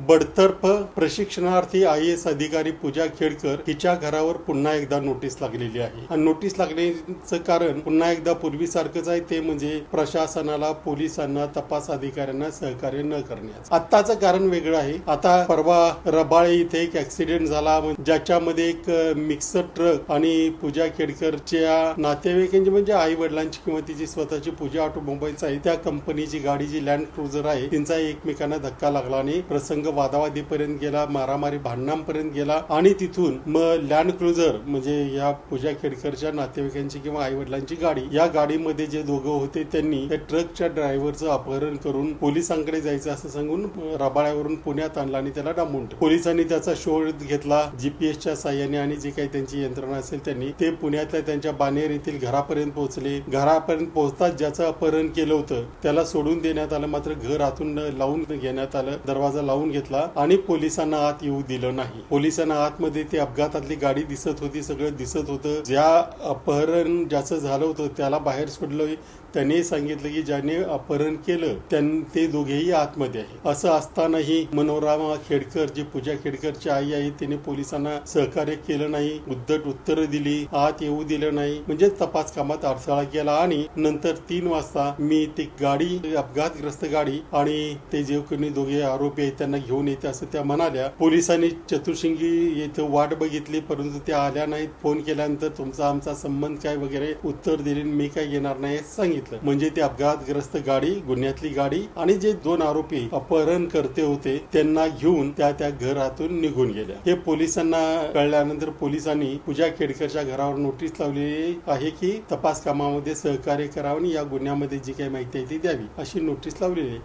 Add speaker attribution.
Speaker 1: बडतर्फ प्रशिक्षणार्थी IAS अधिकारी पूजा खेडकर हिच्या घरावर पुन्हा एकदा नोटीस लागलेली आहे. आणि नोटीस लागण्याचं कारण पुन्हा एकदा पूर्वीसारखंच आहे, ते म्हणजे प्रशासनाला, पोलिसांना, तपास अधिकाऱ्यांना सहकार्य न करण्याचं. आत्ताचं कारण वेगळं आहे. आता परवा रबाळे इथे एक ऍक्सिडेंट झाला, ज्याच्यामध्ये एक मिक्सर ट्रक आणि पूजा खेडकरच्या नातेवाईकांची म्हणजे आई वडिलांची किंवा तिची स्वतःची पूजा ऑटोमोबाईल्स आहे त्या कंपनीची गाडी जी लँड क्रुझर आहे त्यांचा एकमेकांना धक्का लागला आणि प्रसंग वादावादीपर्यंत गेला, मारामारी भांडणांपर्यंत गेला आणि तिथून मग लँड क्रुझर म्हणजे या पूजा खेडकरच्या नातेवाईकांची किंवा आई वडिलांची गाडी, या गाडीमध्ये जे दोघं होते त्यांनी त्या ट्रकच्या ड्रायव्हरचं अपहरण करून पोलिसांकडे जायचं असं सांगून रबाळ्यावरून पुण्यात आणला आणि त्याला डांबून ठेवलं. पोलिसांनी त्याचा शोध घेतला GPS च्या साह्याने आणि जे काही त्यांची यंत्रणा असेल त्यांनी ते पुण्यातल्या त्यांच्या बानेर येथील घरापर्यंत पोहोचले. घरापर्यंत पोहोचताच ज्याचं अपहरण केलं होतं त्याला सोडून देण्यात आलं, मात्र घर आतून लावून घेण्यात आलं, दरवाजा लावून घेतला आणि पोलिसांना आत येऊ दिलं नाही. पोलिसांना आतमध्ये ती अपघातातली गाडी दिसत होती, सगळं दिसत होतं. ज्या अपहरण ज्याचं झालं होतं त्याला बाहेर सोडलं. त्याने सांगितलं की ज्याने अपहरण केलं ते दोघेही आतमध्ये आहे. असं असतानाही मनोरमा खेडकर जी पूजा खेडकरची आई आहे तिने पोलिसांना सहकार्य केलं नाही, उद्धट उत्तरं दिली, आत येऊ दिलं नाही, म्हणजे तपास कामात अडथळा केला. आणि नंतर 3 वाजता मी ती गाडी, अपघातग्रस्त गाडी आणि ते जे कोणी दोघे आरोपी आहेत त्यांना घेऊन येते असं त्या म्हणाल्या. पोलिसांनी चतुर्शिंगी येथे वाट बघितली परंतु त्या आल्या नाहीत. फोन केल्यानंतर तुमचा आमचा संबंध काय वगैरे उत्तर दिले, मी काय येणार नाही सांगितलं. म्हणजे ती अपघातग्रस्त गाडी, गुन्ह्यातली गाडी आणि जे 2 आरोपी अपहरण करते होते त्यांना घेऊन त्या घरातून निघून गेल्या. हे पोलिसांना कळल्यानंतर पोलिसांनी पूजा खेडकरच्या घरावर नोटीस लावलेली आहे की तपास कामामध्ये सहकार्य करावं आणि या गुन्ह्यामध्ये जी काही माहिती आहे ती द्यावी अशी नोटीस लावलेली आहे.